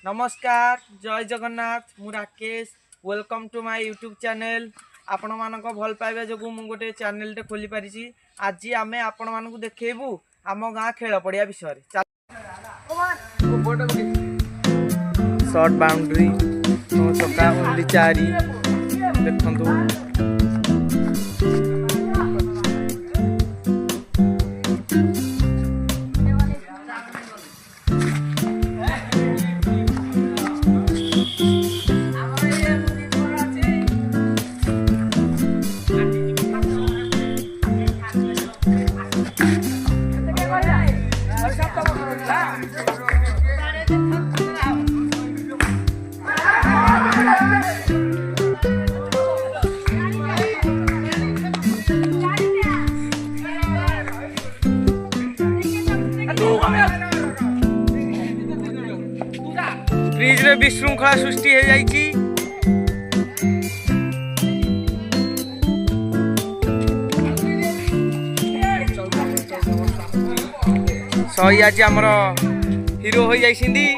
नमस्कार जय जगन्नाथ मु Rakesh welcome to my YouTube channel. आपण मानक भल पाइबा जो मु गोटे चैनल टे खोली पारिछि। आज आमे आपण मानक देखेबू आम गाँ खेल पड़िया विषय शॉर्ट बाउंड्री नो चका ओनली 4 देखंतु। फ्रिज रे विशृंखला सृष्टि हो जाइछि। सही आज हमर हीरो हो जाइछिंदी।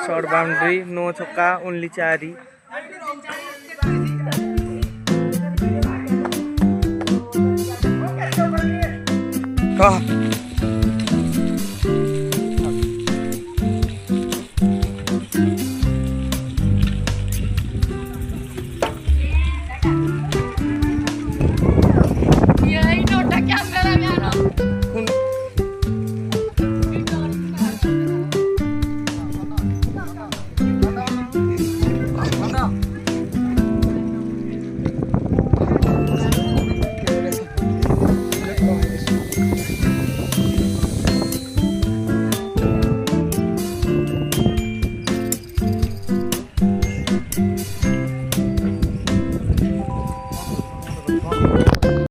शॉर्ट बाउंड्री नो छक्का ओनली 4।